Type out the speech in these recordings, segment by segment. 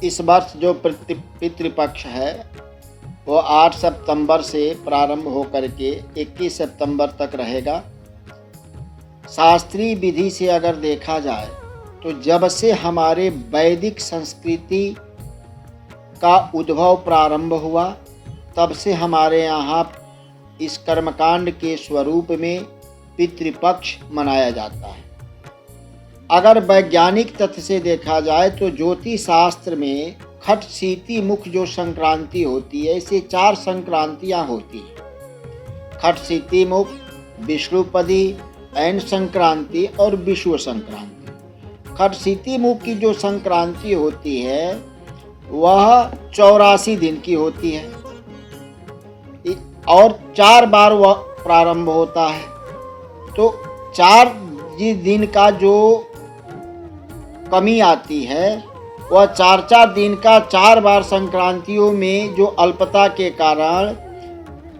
इस वर्ष जो पितृपक्ष है वो 8 सितंबर से प्रारंभ होकर के 21 सितंबर तक रहेगा। शास्त्रीय विधि से अगर देखा जाए तो जब से हमारे वैदिक संस्कृति का उद्भव प्रारंभ हुआ तब से हमारे यहाँ इस कर्मकांड के स्वरूप में पितृपक्ष मनाया जाता है। अगर वैज्ञानिक तथ्य से देखा जाए तो ज्योतिष शास्त्र में खट शीती मुख जो संक्रांति होती है, ऐसे 4 संक्रांतियाँ होती हैं। खट शीती मुख, विष्णुपदी, ऐन संक्रांति और विषुव संक्रांति। खट शीती मुख की जो संक्रांति होती है वह 84 दिन की होती है और 4 बार वह प्रारंभ होता है। तो 4 दिन का जो कमी आती है वह 4 दिन का 4 बार संक्रांतियों में जो अल्पता के कारण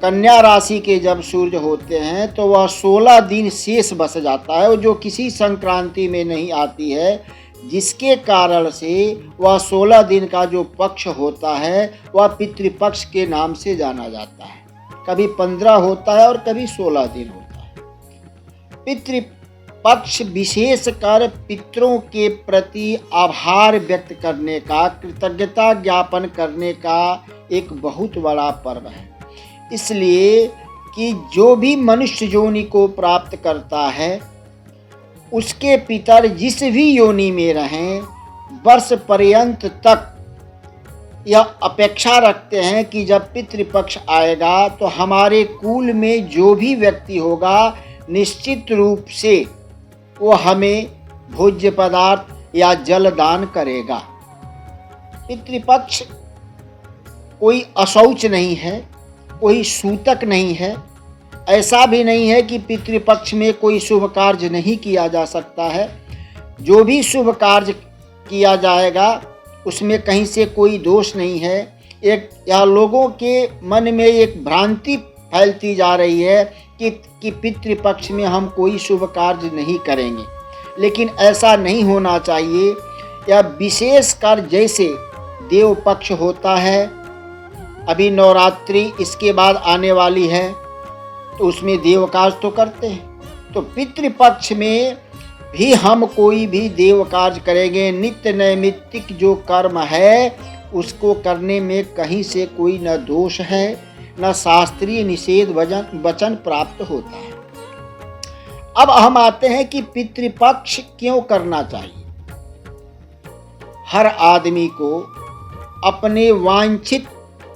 कन्या राशि के जब सूर्य होते हैं तो वह 16 दिन शेष बच जाता है, जो किसी संक्रांति में नहीं आती है, जिसके कारण से वह 16 दिन का जो पक्ष होता है वह पितृपक्ष के नाम से जाना जाता है। कभी 15 होता है और कभी 16 दिन होता है। पितृपक्ष विशेषकर पितरों के प्रति आभार व्यक्त करने का, कृतज्ञता ज्ञापन करने का एक बहुत बड़ा पर्व है। इसलिए कि जो भी मनुष्य योनि को प्राप्त करता है उसके पितर जिस भी योनि में रहें वर्ष पर्यंत तक यह अपेक्षा रखते हैं कि जब पितृपक्ष आएगा तो हमारे कुल में जो भी व्यक्ति होगा निश्चित रूप से वो हमें भोज्य पदार्थ या जल दान करेगा। पितृपक्ष कोई अशौच नहीं है, कोई सूतक नहीं है। ऐसा भी नहीं है कि पितृपक्ष में कोई शुभ कार्य नहीं किया जा सकता है। जो भी शुभ कार्य किया जाएगा उसमें कहीं से कोई दोष नहीं है। यह लोगों के मन में एक भ्रांति फैलती जा रही है कि पितृपक्ष में हम कोई शुभ कार्य नहीं करेंगे, लेकिन ऐसा नहीं होना चाहिए। यह विशेषकर जैसे देव पक्ष होता है, अभी नवरात्रि इसके बाद आने वाली है तो उसमें देव कार्य तो करते हैं, तो पितृपक्ष में भी हम कोई भी देव कार्य करेंगे। नित्य नैमित्तिक जो कर्म है उसको करने में कहीं से कोई न दोष है न शास्त्रीय निषेध वचन प्राप्त होता है। अब हम आते हैं कि पितृपक्ष क्यों करना चाहिए। हर आदमी को अपने वांछित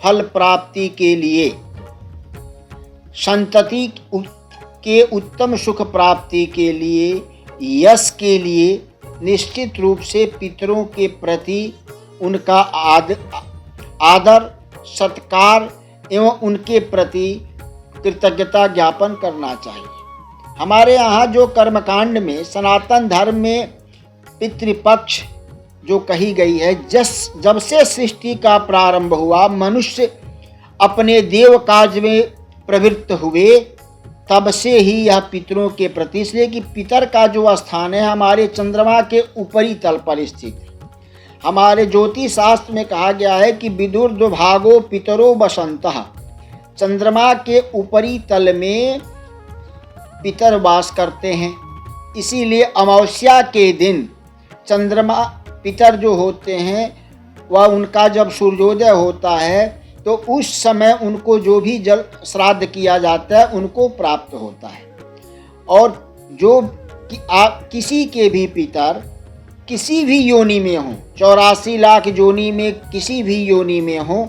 फल प्राप्ति के लिए, संतति के उत्तम सुख प्राप्ति के लिए, यश के लिए निश्चित रूप से पितरों के प्रति उनका आदर सत्कार एवं उनके प्रति कृतज्ञता ज्ञापन करना चाहिए। हमारे यहाँ जो कर्मकांड में सनातन धर्म में पितृपक्ष जो कही गई है, जब से सृष्टि का प्रारंभ हुआ मनुष्य अपने देव कार्य में प्रवृत्त हुए तब से ही यह पितरों के प्रति, इसलिए कि पितर का जो स्थान है हमारे चंद्रमा के ऊपरी तल पर स्थित है। हमारे ज्योतिष शास्त्र में कहा गया है कि विदुर्दुभागो पितरो बसंतः, चंद्रमा के ऊपरी तल में पितर वास करते हैं। इसीलिए अमावस्या के दिन चंद्रमा पितर जो होते हैं वह उनका जब सूर्योदय होता है तो उस समय उनको जो भी जल श्राद्ध किया जाता है उनको प्राप्त होता है। और जो किसी के भी पितर किसी भी योनि में हों, 84 लाख योनि में किसी भी योनि में हों,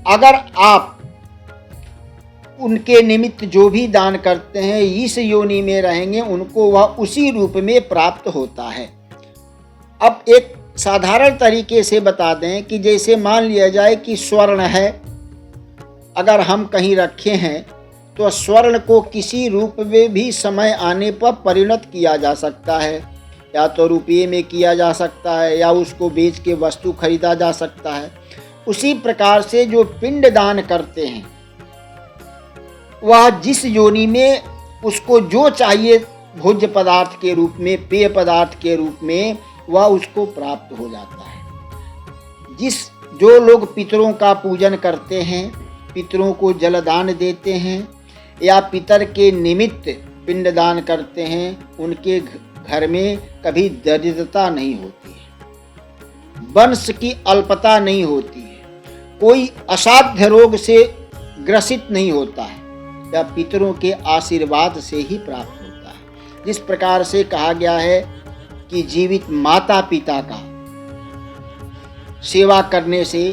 अगर आप उनके निमित्त जो भी दान करते हैं इस योनि में रहेंगे उनको वह उसी रूप में प्राप्त होता है। अब एक साधारण तरीके से बता दें कि जैसे मान लिया जाए कि स्वर्ण है, अगर हम कहीं रखे हैं तो स्वर्ण को किसी रूप में भी समय आने पर परिणत किया जा सकता है, या तो रुपये में किया जा सकता है या उसको बेच के वस्तु खरीदा जा सकता है। उसी प्रकार से जो पिंड दान करते हैं वह जिस योनि में उसको जो चाहिए भोज्य पदार्थ के रूप में, पेय पदार्थ के रूप में, वह उसको प्राप्त हो जाता है। जो लोग पितरों का पूजन करते हैं, पितरों को जलदान देते हैं या पितर के निमित्त पिंडदान करते हैं, उनके घर में कभी दरिद्रता नहीं होती है, वंश की अल्पता नहीं होती है, कोई असाध्य रोग से ग्रसित नहीं होता है, या पितरों के आशीर्वाद से ही प्राप्त होता है। जिस प्रकार से कहा गया है कि जीवित माता पिता का सेवा करने से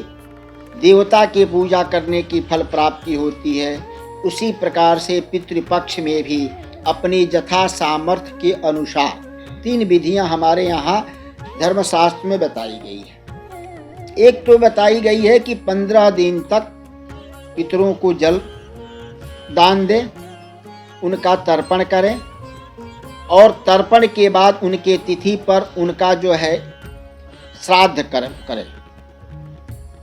देवता के पूजा करने की फल प्राप्ति होती है, उसी प्रकार से पितृपक्ष में भी अपने यथा सामर्थ्य के अनुसार 3 विधियां हमारे यहाँ धर्मशास्त्र में बताई गई है। एक तो बताई गई है कि 15 दिन तक पितरों को जल दान दें, उनका तर्पण करें और तर्पण के बाद उनके तिथि पर उनका जो है श्राद्ध करें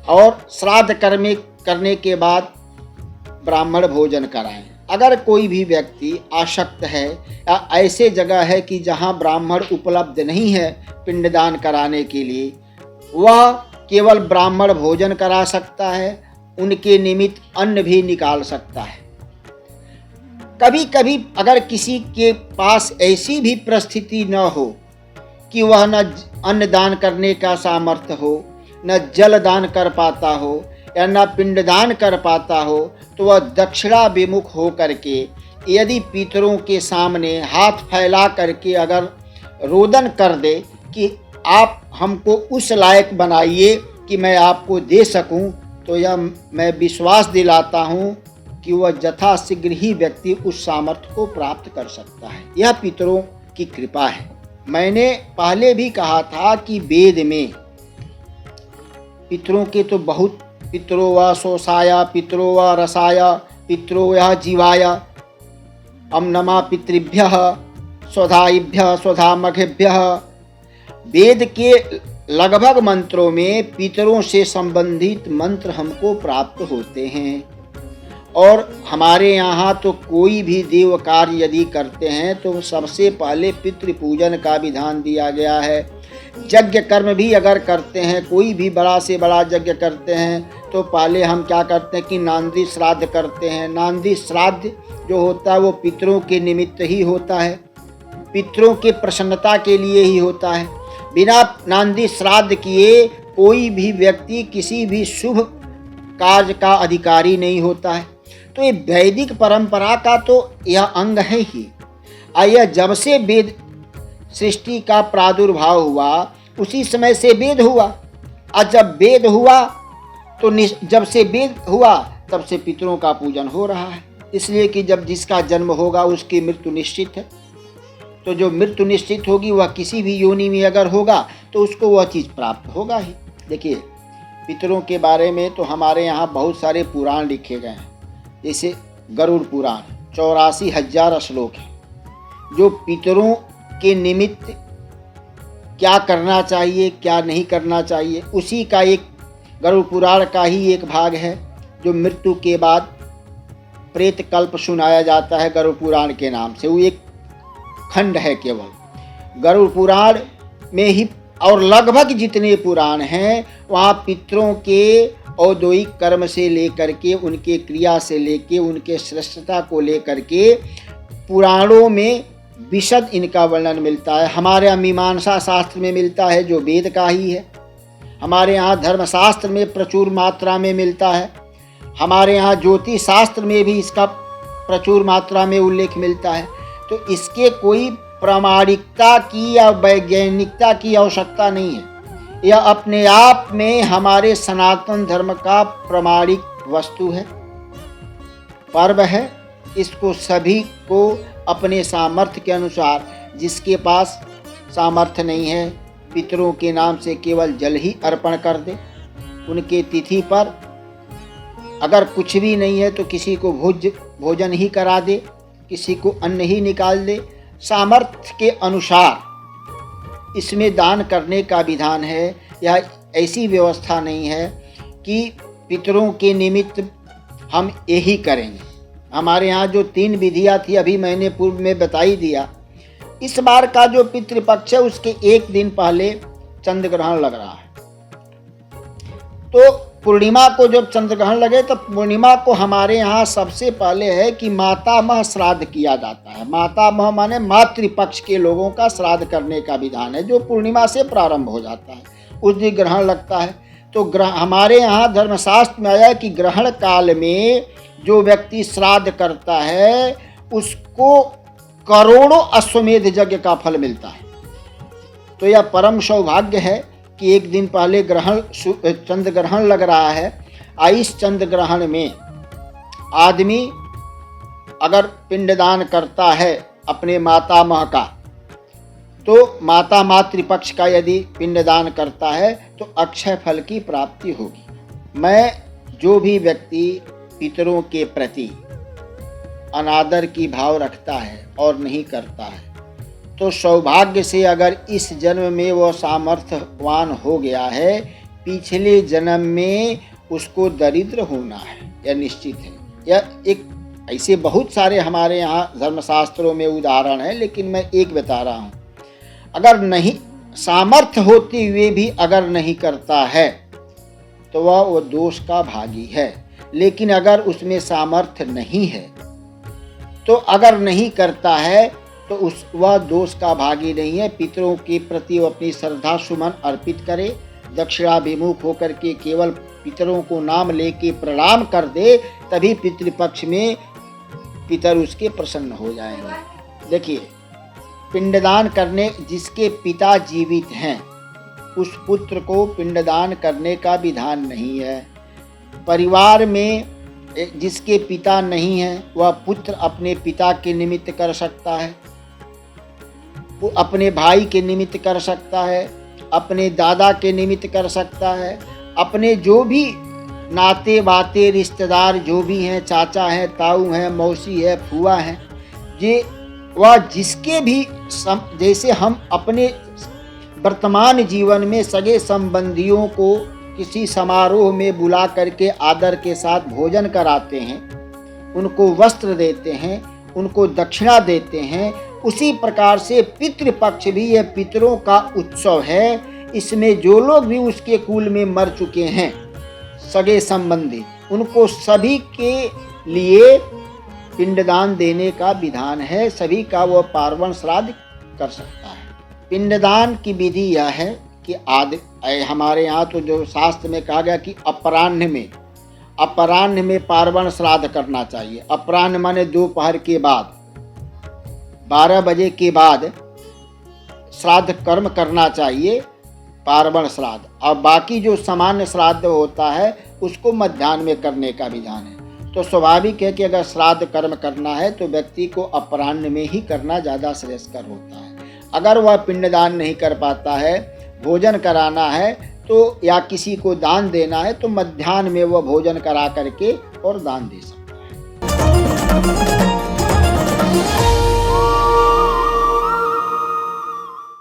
और श्राद्ध कर्म करने के बाद ब्राह्मण भोजन कराएं। अगर कोई भी व्यक्ति आसक्त है या ऐसे जगह है कि जहां ब्राह्मण उपलब्ध नहीं है पिंडदान कराने के लिए, वह केवल ब्राह्मण भोजन करा सकता है, उनके निमित्त अन्न भी निकाल सकता है। कभी कभी अगर किसी के पास ऐसी भी परिस्थिति न हो कि वह न अन्नदान करने का सामर्थ्य हो, न जल दान कर पाता हो या न पिंडदान कर पाता हो, तो वह दक्षिणा विमुख हो करके यदि पितरों के सामने हाथ फैला करके अगर रोदन कर दे कि आप हमको उस लायक बनाइए कि मैं आपको दे सकूं, तो यह मैं विश्वास दिलाता हूं कि वह यथाशीघ्र ही व्यक्ति उस सामर्थ्य को प्राप्त कर सकता है। यह पितरों की कृपा है। मैंने पहले भी कहा था कि वेद में पितरों के तो बहुत, पितरो व शोषाया, पितरो व रसाया, पितरो व जीवाया, अम नमा पितृभ्यः स्वधाइभ्यः स्वधामघेभ्यः। वेद के लगभग मंत्रों में पितरों से संबंधित मंत्र हमको प्राप्त होते हैं। और हमारे यहाँ तो कोई भी देव कार्य यदि करते हैं तो सबसे पहले पितृ पूजन का विधान दिया गया है। यज्ञ कर्म भी अगर करते हैं, कोई भी बड़ा से बड़ा यज्ञ करते हैं, तो पहले हम क्या करते हैं कि नांदी श्राद्ध करते हैं। नांदी श्राद्ध जो होता है वो पितरों के निमित्त ही होता है, पितरों के प्रसन्नता के लिए ही होता है। बिना नांदी श्राद्ध किए कोई भी व्यक्ति किसी भी शुभ कार्य का अधिकारी नहीं होता है। तो ये वैदिक परंपरा का तो यह अंग है ही। यह जब से वेद सृष्टि का प्रादुर्भाव हुआ उसी समय से वेद हुआ, और जब वेद हुआ तो जब से वेद हुआ तब से पितरों का पूजन हो रहा है। इसलिए कि जब जिसका जन्म होगा उसकी मृत्यु निश्चित है, तो जो मृत्यु निश्चित होगी वह किसी भी योनि में अगर होगा तो उसको वह चीज़ प्राप्त होगा ही। देखिए, पितरों के बारे में तो हमारे यहाँ बहुत सारे पुराण लिखे गए हैं, जैसे गरुड़ पुराण 84,000 श्लोक है, जो पितरों के निमित्त क्या करना चाहिए क्या नहीं करना चाहिए उसी का एक गरुड़ पुराण का ही एक भाग है, जो मृत्यु के बाद प्रेत कल्प सुनाया जाता है गरुड़ पुराण के नाम से। वो एक खंड है केवल गरुड़ पुराण में ही, और लगभग जितने पुराण हैं वहाँ पितरों के औद्योगिक कर्म से लेकर के, उनके क्रिया से लेके, उनके श्रेष्ठता को लेकर के पुराणों में विशद इनका वर्णन मिलता है। हमारे यहाँ मीमांसा शास्त्र में मिलता है जो वेद का ही है, हमारे यहाँ धर्मशास्त्र में प्रचुर मात्रा में मिलता है, हमारे यहाँ ज्योतिष शास्त्र में भी इसका प्रचुर मात्रा में उल्लेख मिलता है। तो इसके कोई प्रामाणिकता की या वैज्ञानिकता की आवश्यकता नहीं है, यह अपने आप में हमारे सनातन धर्म का प्रामाणिक वस्तु है, पर्व है। इसको सभी को अपने सामर्थ्य के अनुसार, जिसके पास सामर्थ्य नहीं है, पितरों के नाम से केवल जल ही अर्पण कर दे। उनके तिथि पर अगर कुछ भी नहीं है तो किसी को भोजन ही करा दे, किसी को अन्न ही निकाल दे। सामर्थ्य के अनुसार इसमें दान करने का विधान है। यह ऐसी व्यवस्था नहीं है कि पितरों के निमित्त हम यही करेंगे। हमारे यहाँ जो 3 विधियाँ थी अभी मैंने पूर्व में बताई दिया। इस बार का जो पितृपक्ष है उसके 1 दिन पहले चंद्र ग्रहण लग रहा है। तो पूर्णिमा को जब चंद्र ग्रहण लगे तो पूर्णिमा को हमारे यहाँ सबसे पहले है कि मातामह श्राद्ध किया जाता है। मातामह माने मातृपक्ष के लोगों का श्राद्ध करने का विधान है, जो पूर्णिमा से प्रारंभ हो जाता है, उस दिन ग्रहण लगता है। तो हमारे यहाँ धर्मशास्त्र में आया है कि ग्रहण काल में जो व्यक्ति श्राद्ध करता है उसको करोड़ों अश्वमेध यज्ञ का फल मिलता है। तो यह परम सौभाग्य है कि एक दिन पहले चंद्र ग्रहण लग रहा है। इस चंद्र ग्रहण में आदमी अगर पिंडदान करता है अपने मातामह का, तो माता मातृपक्ष का यदि पिंडदान करता है तो अक्षय फल की प्राप्ति होगी। मैं जो भी व्यक्ति पितरों के प्रति अनादर की भाव रखता है और नहीं करता है, तो सौभाग्य से अगर इस जन्म में वह सामर्थ्यवान हो गया है, पिछले जन्म में उसको दरिद्र होना है, यह निश्चित है। यह एक ऐसे बहुत सारे हमारे यहाँ धर्मशास्त्रों में उदाहरण है, लेकिन मैं एक बता रहा हूँ। अगर नहीं सामर्थ्य होते हुए भी अगर नहीं करता है तो वह दोष का भागी है। लेकिन अगर उसमें सामर्थ्य नहीं है तो अगर नहीं करता है तो वह दोष का भागी नहीं है। पितरों के प्रति वो अपनी श्रद्धा सुमन अर्पित करे, दक्षिणाभिमुख होकर के केवल पितरों को नाम लेके प्रणाम कर दे, तभी पितृपक्ष में पितर उसके प्रसन्न हो जाएंगे। देखिए, पिंडदान करने जिसके पिता जीवित हैं उस पुत्र को पिंडदान करने का विधान नहीं है। परिवार में जिसके पिता नहीं है वह पुत्र अपने पिता के निमित्त कर सकता है, वो अपने भाई के निमित्त कर सकता है, अपने दादा के निमित्त कर सकता है, अपने जो भी नाते बाते रिश्तेदार जो भी हैं, चाचा हैं, ताऊ हैं, मौसी है, फूआ हैं, ये वह जिसके भी जैसे हम अपने वर्तमान जीवन में सगे संबंधियों को किसी समारोह में बुला करके आदर के साथ भोजन कराते हैं, उनको वस्त्र देते हैं, उनको दक्षिणा देते हैं, उसी प्रकार से पितृपक्ष भी यह पितरों का उत्सव है। इसमें जो लोग भी उसके कुल में मर चुके हैं सगे संबंधी, उनको सभी के लिए पिंडदान देने का विधान है। सभी का वह पार्वण श्राद्ध कर सकता है। पिंडदान की विधि यह है कि हमारे यहाँ तो जो शास्त्र में कहा गया कि अपराह्न में पार्वण श्राद्ध करना चाहिए। अपराह्न माने दोपहर के बाद 12 बजे के बाद श्राद्ध कर्म करना चाहिए, पार्वण श्राद्ध। और बाकी जो सामान्य श्राद्ध होता है उसको मध्याह्न में करने का विधान है। तो स्वाभाविक है कि अगर श्राद्ध कर्म करना है तो व्यक्ति को अपराह्न में ही करना ज़्यादा श्रेयस्कर होता है। अगर वह पिंडदान नहीं कर पाता है, भोजन कराना है तो या किसी को दान देना है, तो मध्याह्न में वह भोजन करा करके और दान दे सकता है।